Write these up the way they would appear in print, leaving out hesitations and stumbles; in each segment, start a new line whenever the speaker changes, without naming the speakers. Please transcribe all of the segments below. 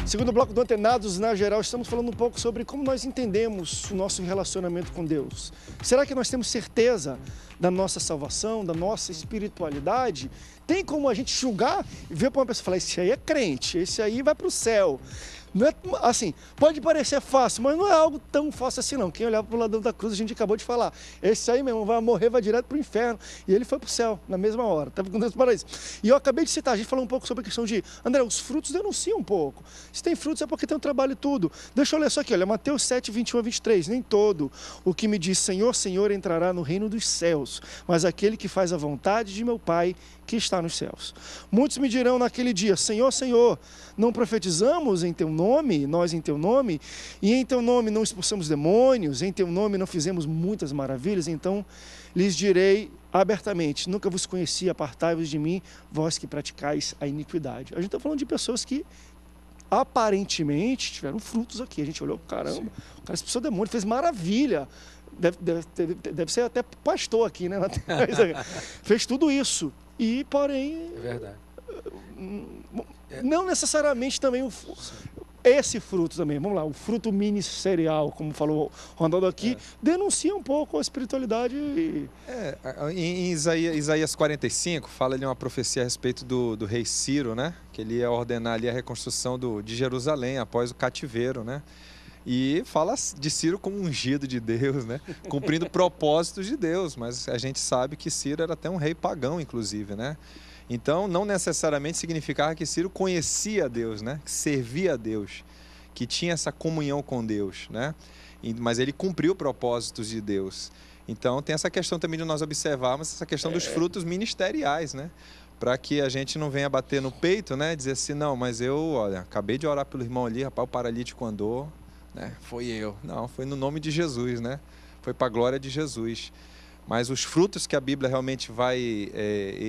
Segundo bloco do Antenados, na geral, estamos falando um pouco sobre como nós entendemos o nosso relacionamento com Deus. Será que nós temos certeza da nossa salvação, da nossa espiritualidade? Tem como a gente julgar e ver para uma pessoa e falar, esse aí é crente, esse aí vai para o céu. Não é, assim, pode parecer fácil, mas não é algo tão fácil assim não. Quem olhava para o ladrão da cruz, a gente acabou de falar, esse aí mesmo vai morrer, vai direto para o inferno. E ele foi para o céu, na mesma hora, estava com Deus para isso. E eu acabei de citar, a gente falou um pouco sobre a questão de, André, os frutos denunciam um pouco. Se tem frutos é porque tem um trabalho e tudo. Deixa eu ler isso aqui, olha, Mateus 7, 21 a 23. Nem todo o que me diz Senhor, Senhor entrará no reino dos céus, mas aquele que faz a vontade de meu Pai que está nos céus. Muitos me dirão naquele dia, Senhor, Senhor, não profetizamos em teu nome, nós em teu nome, e em teu nome não expulsamos demônios, em teu nome não fizemos muitas maravilhas, então lhes direi abertamente, nunca vos conheci, apartai-vos de mim, vós que praticais a iniquidade. A gente está falando de pessoas que aparentemente tiveram frutos aqui, a gente olhou, caramba, o cara expulsou demônio, fez maravilha, deve ser até pastor aqui, né? Fez tudo isso. E, porém,
é verdade.
Não necessariamente também esse fruto também, vamos lá, o fruto ministerial, como falou o Ronaldo aqui, denuncia um pouco a espiritualidade.
Em Isaías 45, fala ali uma profecia a respeito do rei Ciro, né? Que ele ia ordenar ali a reconstrução de Jerusalém após o cativeiro, né? E fala de Ciro como ungido de Deus, né? Cumprindo propósitos de Deus, mas a gente sabe que Ciro era até um rei pagão, inclusive, né? Então, não necessariamente significava que Ciro conhecia Deus, né? Que servia a Deus, que tinha essa comunhão com Deus, né? Mas ele cumpriu propósitos de Deus. Então, tem essa questão também de nós observarmos essa questão dos frutos ministeriais, né? Para que a gente não venha bater no peito, né? Dizer assim, não, mas olha, acabei de orar pelo irmão ali, rapaz, o paralítico andou, né? Foi eu. Não, foi no nome de Jesus, né? Foi para a glória de Jesus. Mas os frutos que a Bíblia realmente vai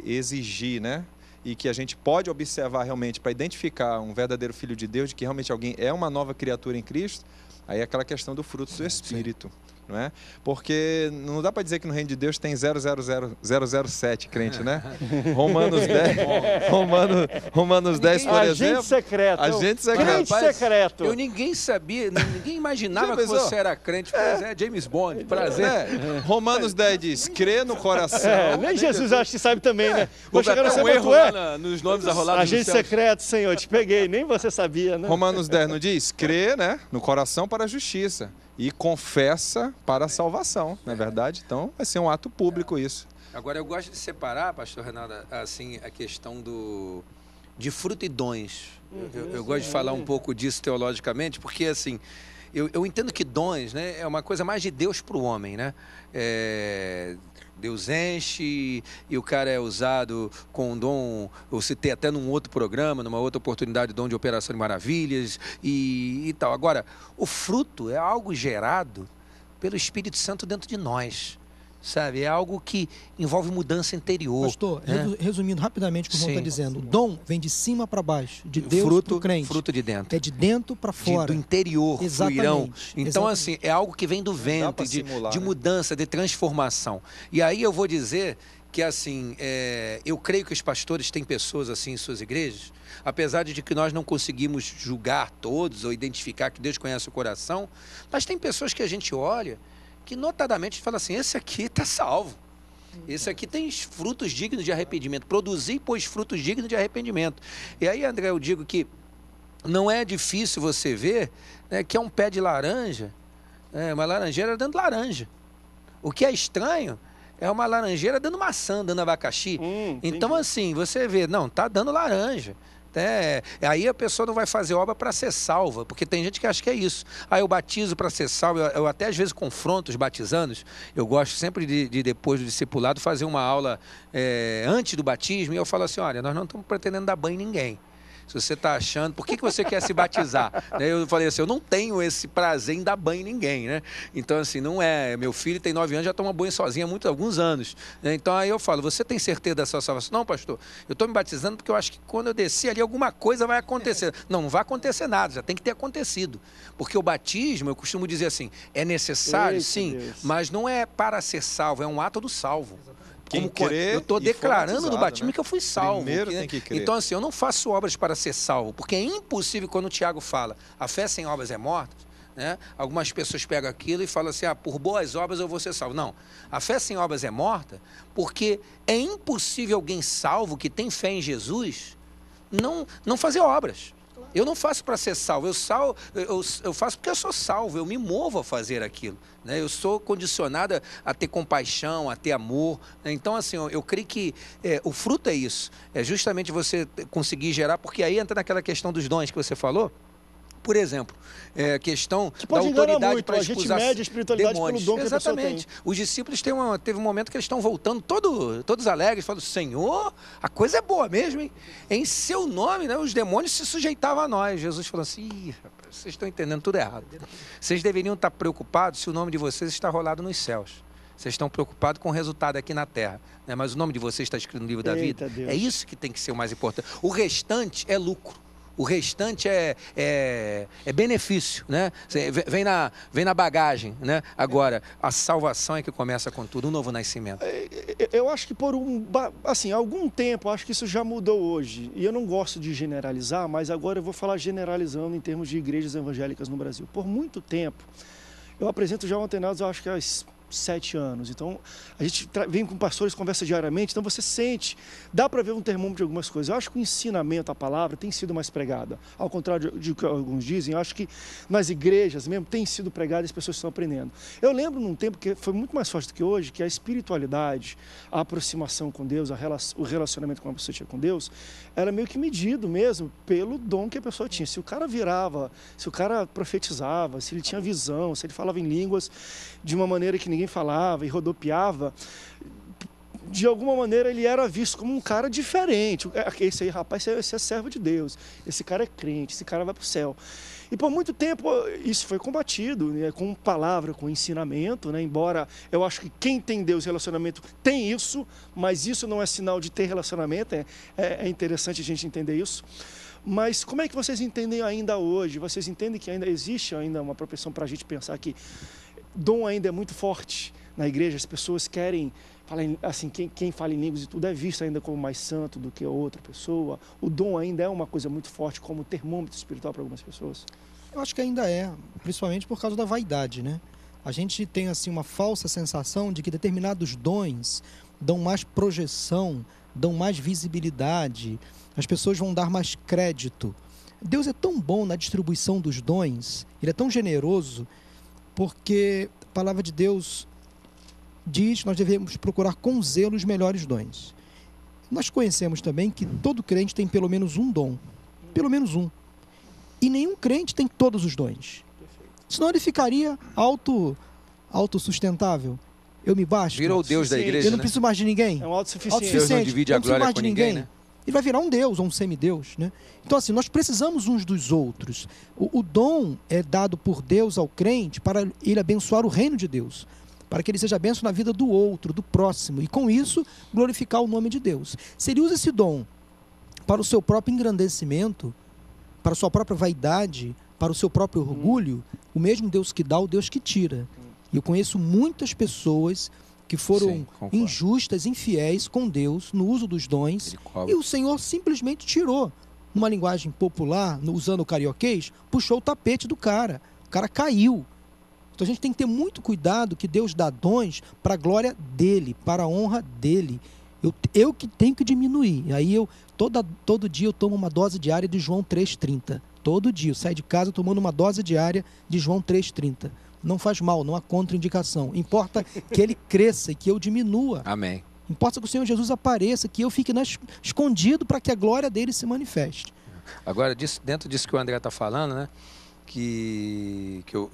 exigir, né? E que a gente pode observar realmente para identificar um verdadeiro filho de Deus, de que realmente alguém é uma nova criatura em Cristo, aí é aquela questão do fruto do Espírito. Não é? Porque não dá para dizer que no reino de Deus tem 007 crente, né? Romanos 10, por exemplo.
Agente secreto.
Agente secreto.
Crente secreto.
Ninguém sabia, ninguém imaginava que você era crente. Pois James Bond, prazer.
Romanos 10 diz, crê no coração.
Nem Jesus acha que sabe também, né?
Vou chegar no erro lá nos nomes arrolados.
Agente secreto, Senhor, te peguei, nem você sabia, né?
Romanos 10 não diz, crê, né, no coração para a justiça. E confessa para a salvação, não é verdade? Então, vai ser um ato público isso.
Agora, eu gosto de separar, pastor Renato, assim, a questão de fruto e dons. Eu gosto de falar um pouco disso teologicamente, porque, assim, eu entendo que dons, né, é uma coisa mais de Deus para o homem, né? Deus enche e o cara é usado com um dom, eu citei até num outro programa, numa outra oportunidade, dom de operação de maravilhas e tal. Agora, o fruto é algo gerado pelo Espírito Santo dentro de nós, sabe? É algo que envolve mudança interior.
Pastor,
né?
Resumindo rapidamente o que o irmão está dizendo, o dom vem de cima para baixo, de Deus para o crente.
Fruto de dentro.
É de dentro para fora.
Do interior, fluirão. Então,
exatamente.
assim, é algo que vem do ventre, de mudança, de transformação. E aí eu vou dizer que, assim, eu creio que os pastores têm pessoas assim em suas igrejas, apesar de que nós não conseguimos julgar todos ou identificar que Deus conhece o coração, mas tem pessoas que a gente olha que notadamente fala assim, esse aqui está salvo. Esse aqui tem frutos dignos de arrependimento. Produzir, pois, frutos dignos de arrependimento. E aí, André, eu digo que não é difícil você ver, né, que é um pé de laranja, uma laranjeira dando laranja. O que é estranho é uma laranjeira dando maçã, dando abacaxi. Então, assim, você vê, não, está dando laranja. Aí a pessoa não vai fazer obra para ser salva, porque tem gente que acha que é isso. Eu batizo para ser salvo, eu até às vezes confronto os batizandos, eu gosto sempre de depois do discipulado, fazer uma aula antes do batismo, e eu falo assim, olha, nós não estamos pretendendo dar banho em ninguém. Se você está achando, por que você quer se batizar? Eu falei assim, eu não tenho esse prazer em dar banho em ninguém, né? Então, assim, não é. Meu filho tem 9 anos, já toma banho sozinho há alguns anos. Então, aí eu falo, você tem certeza da sua salvação? Não, pastor, eu estou me batizando porque eu acho que quando eu descer ali, alguma coisa vai acontecer. Não vai acontecer nada, já tem que ter acontecido. Porque o batismo, eu costumo dizer assim, é necessário, sim, mas não é para ser salvo, é um ato do salvo.
Quem crê
eu estou declarando no batismo,
né?
que eu fui salvo.
Primeiro tem que crer.
Então, assim, eu não faço obras para ser salvo, porque é impossível, quando o Tiago fala, a fé sem obras é morta, né? Algumas pessoas pegam aquilo e falam assim, por boas obras eu vou ser salvo. Não, a fé sem obras é morta, porque é impossível alguém salvo, que tem fé em Jesus, não fazer obras. Eu não faço para ser salvo, eu faço porque eu sou salvo, eu me movo a fazer aquilo, né? Eu sou condicionado a ter compaixão, a ter amor, né? Então, assim, eu creio que o fruto é isso, é justamente você conseguir gerar, porque aí entra naquela questão dos dons que você falou. Por exemplo, questão da autoridade para expulsar
a gente mede a espiritualidade
demônios.
pelo dom que
Exatamente.
a pessoa tem.
Os discípulos teve um momento que eles estão voltando todos alegres, falando, Senhor, a coisa é boa mesmo, hein? Em seu nome, né, os demônios se sujeitavam a nós. Jesus falou assim, rapaz, vocês estão entendendo tudo errado. Vocês deveriam estar preocupados se o nome de vocês está rolado nos céus. Vocês estão preocupados com o resultado aqui na terra, né? Mas o nome de vocês está escrito no livro da vida.
Deus.
É isso que tem que ser o mais importante. O restante é lucro. O restante é benefício, né? Vem na bagagem, né? Agora, a salvação é que começa com tudo, um novo nascimento.
Eu acho que algum tempo, acho que isso já mudou hoje. E eu não gosto de generalizar, mas agora eu vou falar generalizando em termos de igrejas evangélicas no Brasil. Por muito tempo, eu apresento já o Antenados, eu acho que há 7 anos. Então, a gente vem com pastores, conversa diariamente, então você sente, dá para ver um termômetro de algumas coisas. Eu acho que o ensinamento, a palavra, tem sido mais pregada. Ao contrário de que alguns dizem, eu acho que nas igrejas mesmo tem sido pregada e as pessoas estão aprendendo. Eu lembro num tempo que foi muito mais forte do que hoje, que a espiritualidade, a aproximação com Deus, o relacionamento com a pessoa tinha com Deus, era meio que medido mesmo pelo dom que a pessoa tinha. Se o cara virava, se o cara profetizava, se ele tinha visão, se ele falava em línguas de uma maneira que ninguém falava e rodopiava, de alguma maneira ele era visto como um cara diferente. Esse aí, rapaz, esse é servo de Deus, esse cara é crente, esse cara vai para o céu. E por muito tempo isso foi combatido, né, com palavra, com ensinamento, né, embora eu acho que quem tem Deus relacionamento tem isso, mas isso não é sinal de ter relacionamento, é interessante a gente entender isso. Mas como é que vocês entendem ainda hoje? Vocês entendem que ainda existe uma propensão para a gente pensar que dom ainda é muito forte na igreja, as pessoas querem falar assim, quem fala em línguas e tudo é visto ainda como mais santo do que a outra pessoa. O dom ainda é uma coisa muito forte como termômetro espiritual para algumas pessoas.
Eu acho que ainda é, principalmente por causa da vaidade, né? A gente tem assim uma falsa sensação de que determinados dons dão mais projeção, dão mais visibilidade, as pessoas vão dar mais crédito. Deus é tão bom na distribuição dos dons, Ele é tão generoso, porque a palavra de Deus diz que nós devemos procurar com zelo os melhores dons. Nós conhecemos também que todo crente tem pelo menos um dom. Pelo menos um. E nenhum crente tem todos os dons. Senão ele ficaria autossustentável. Eu me basto.
Virou o Deus da igreja,
eu não preciso mais de ninguém.
É um autossuficiente.
Deus não divide a glória com ninguém, né?
Ele vai virar um Deus ou um semideus, né? Então, assim, nós precisamos uns dos outros. O dom é dado por Deus ao crente para ele abençoar o reino de Deus, para que ele seja bênção na vida do outro, do próximo, e com isso glorificar o nome de Deus. Se ele usa esse dom para o seu próprio engrandecimento, para a sua própria vaidade, para o seu próprio orgulho, o mesmo Deus que dá, é o Deus que tira. E eu conheço muitas pessoas que foram injustas, infiéis com Deus no uso dos dons, e o Senhor simplesmente tirou, numa linguagem popular, usando o carioquês, puxou o tapete do cara. O cara caiu. Então a gente tem que ter muito cuidado que Deus dá dons para a glória dele, para a honra dele. Eu que tenho que diminuir. Aí todo dia eu tomo uma dose diária de João 3,30. Todo dia eu saio de casa tomando uma dose diária de João 3,30. Não faz mal, não há contraindicação. Importa que ele cresça e que eu diminua.
Amém.
Importa que o Senhor Jesus apareça, que eu fique escondido para que a glória dele se manifeste.
Agora, dentro disso que o André está falando, né?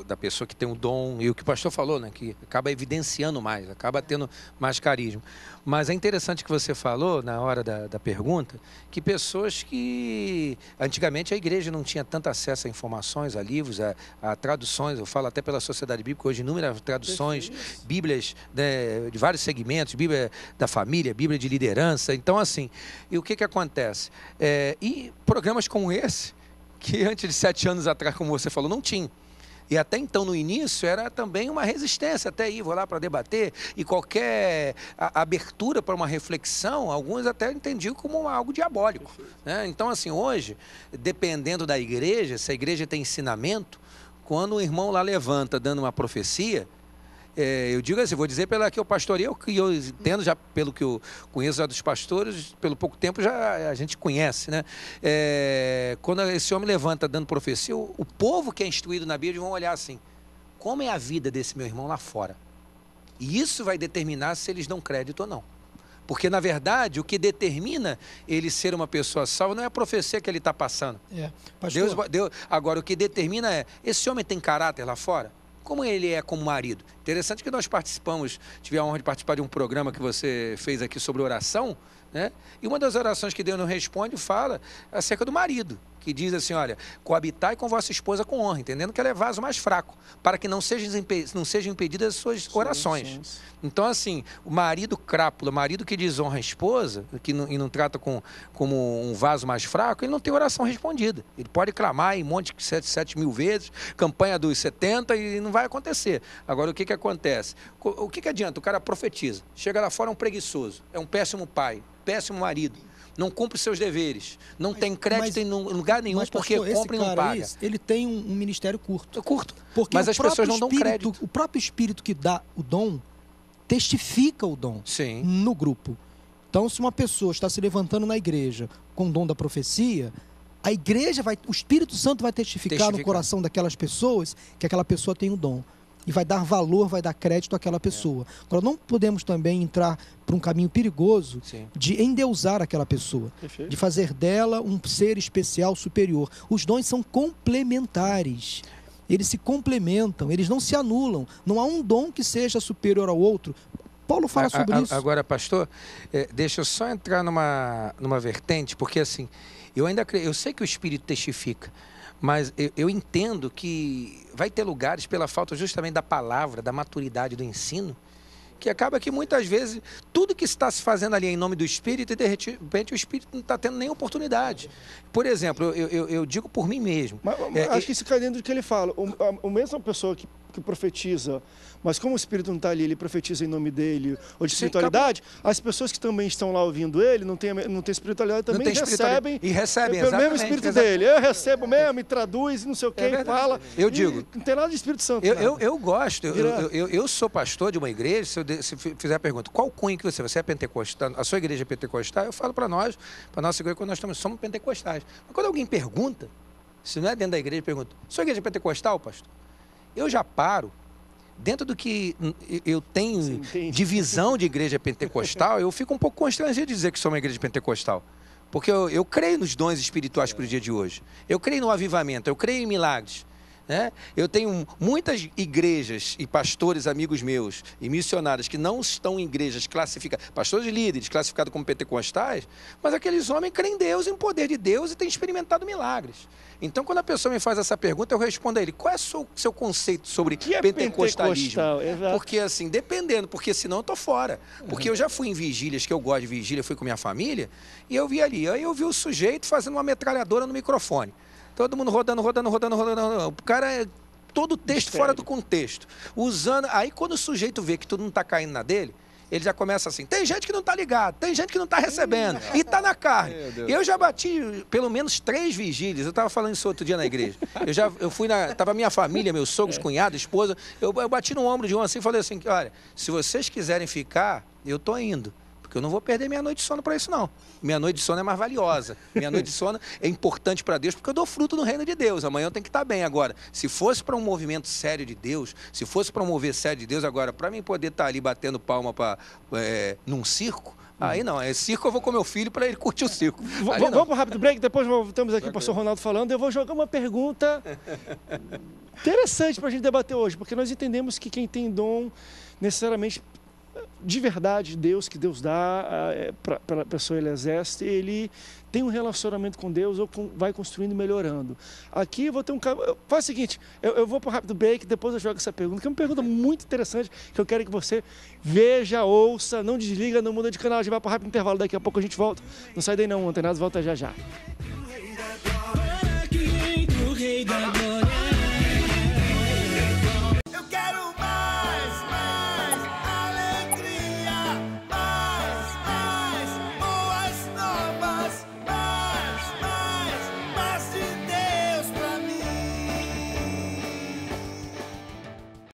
Da pessoa que tem um dom, e o que o pastor falou, né, que acaba evidenciando mais, acaba tendo mais carisma. Mas é interessante que você falou, na hora da pergunta, que pessoas que antigamente a igreja não tinha tanto acesso a informações, a livros, a traduções, eu falo até pela Sociedade Bíblica, hoje inúmeras traduções, bíblias, né, de vários segmentos, Bíblia da família, Bíblia de liderança. Então, assim, e o que acontece? E programas como esse, que antes de 7 anos atrás, como você falou, não tinha. E até então, no início, era também uma resistência, até aí, vou lá para debater, e qualquer abertura para uma reflexão, alguns até entendiam como algo diabólico, né? Então, assim, hoje, dependendo da igreja, se a igreja tem ensinamento, quando o irmão lá levanta dando uma profecia, eu digo assim, vou dizer pela que eu pastorei, que eu entendo já pelo que eu conheço já dos pastores, pelo pouco tempo já a gente conhece, né? Quando esse homem levanta dando profecia, o povo que é instruído na Bíblia vão olhar assim, como é a vida desse meu irmão lá fora? E isso vai determinar se eles dão crédito ou não. Porque, na verdade, o que determina ele ser uma pessoa salva não é a profecia que ele está passando. Deus, agora, o que determina esse homem tem caráter lá fora? Como ele é como marido? Interessante que nós tive a honra de participar de um programa que você fez aqui sobre oração, né? E uma das orações que Deus não responde fala acerca do marido, que diz assim, olha, coabitai com vossa esposa com honra, entendendo que ela é vaso mais fraco, para que não sejam impedidas as suas orações. Então, assim, o marido crápula, o marido que desonra a esposa, e não trata como um vaso mais fraco, ele não tem oração respondida. Ele pode clamar em monte 7 mil vezes, campanha dos 70, e não vai acontecer. Agora, o que acontece? O que adianta? O cara profetiza, chega lá fora, é um preguiçoso, é um péssimo pai, péssimo marido, não cumpre seus deveres, não tem crédito em lugar nenhum, porque compra e não paga.
Ele tem um ministério curto.
Porque mas as pessoas não dão crédito.
O próprio espírito que dá o dom, testifica o dom no grupo. Então, se uma pessoa está se levantando na igreja com o dom da profecia, a igreja o Espírito Santo vai testificar no coração daquelas pessoas que aquela pessoa tem o dom. E vai dar valor, vai dar crédito àquela pessoa. Agora, não podemos também entrar por um caminho perigoso de endeusar aquela pessoa. Perfeito. De fazer dela um ser especial, superior. Os dons são complementares. Eles se complementam, eles não se anulam. Não há um dom que seja superior ao outro. Paulo fala sobre isso.
Agora, pastor, deixa eu só entrar numa vertente, porque assim, eu sei que o Espírito testifica, mas eu entendo que vai ter lugares, pela falta justamente da palavra, da maturidade do ensino, que acaba que muitas vezes tudo que está se fazendo ali em nome do Espírito, e de repente o Espírito não está tendo nem oportunidade. Por exemplo, eu digo por mim mesmo.
Acho que isso cai dentro do que ele fala. A mesma pessoa que profetiza, mas como o Espírito não está ali, ele profetiza em nome dele, ou de espiritualidade, as pessoas que também estão lá ouvindo ele, não tem espiritualidade, também recebem.
E recebem,
pelo mesmo Espírito dele. Eu recebo mesmo, e traduz, e não sei o que, e fala.
Eu digo.
Não tem nada de Espírito Santo.
Eu gosto. Eu sou pastor de uma igreja, se fizer a pergunta, qual cunho que você é pentecostal, a sua igreja é pentecostal, eu falo para nós, para nossa igreja, quando nós somos pentecostais. Mas quando alguém pergunta, se não é dentro da igreja, pergunta, sua igreja é pentecostal, pastor? Eu já paro, dentro do que eu tenho de visão de igreja pentecostal, eu fico um pouco constrangido de dizer que sou uma igreja pentecostal. Porque eu creio nos dons espirituais para o dia de hoje. Eu creio no avivamento, eu creio em milagres. Né? Eu tenho muitas igrejas e pastores, amigos meus, e missionários que não estão em igrejas classificadas, pastores líderes classificados como pentecostais, mas aqueles homens creem em Deus, em poder de Deus e têm experimentado milagres. Então, quando a pessoa me faz essa pergunta, eu respondo a ele, qual é o seu conceito sobre pentecostalismo? Porque assim, dependendo, porque senão eu estou fora. Porque eu já fui em vigílias, que eu gosto de vigília, fui com minha família, e eu vi ali, aí eu vi o sujeito fazendo uma metralhadora no microfone. Todo mundo rodando. O cara é todo o texto fora do contexto. Aí quando o sujeito vê que tudo não está caindo na dele, ele já começa assim, tem gente que não está ligado, tem gente que não está recebendo, e está na carne. Eu já bati pelo menos 3 vigílias, eu estava falando isso outro dia na igreja. Estava minha família, meus sogros, cunhado, esposa, eu bati no ombro de um assim e falei assim, olha, se vocês quiserem ficar, eu estou indo. Porque eu não vou perder minha noite de sono para isso, não. Minha noite de sono é mais valiosa. Minha noite de sono é importante para Deus, porque eu dou fruto no reino de Deus. Amanhã eu tenho que estar bem. Agora, se fosse para um movimento sério de Deus, se fosse para um mover sério de Deus, agora, para mim poder estar ali batendo palma num circo, aí não. É circo, eu vou com meu filho para ele curtir o circo.
Vamos para um rápido break, depois voltamos aqui para o pastor Ronaldo falando. Eu vou jogar uma pergunta interessante para a gente debater hoje, porque nós entendemos que quem tem dom, necessariamente, de verdade, Deus, que Deus dá para a pessoa, ele exerce, ele tem um relacionamento com Deus ou vai construindo e melhorando. Aqui eu vou ter faz o seguinte, eu vou para o rápido break, depois eu jogo essa pergunta, que é uma pergunta muito interessante, que eu quero que você veja, ouça, não desliga, não muda de canal, a gente vai para o rápido intervalo, daqui a pouco a gente volta. Não sai daí não, Antenados volta já já.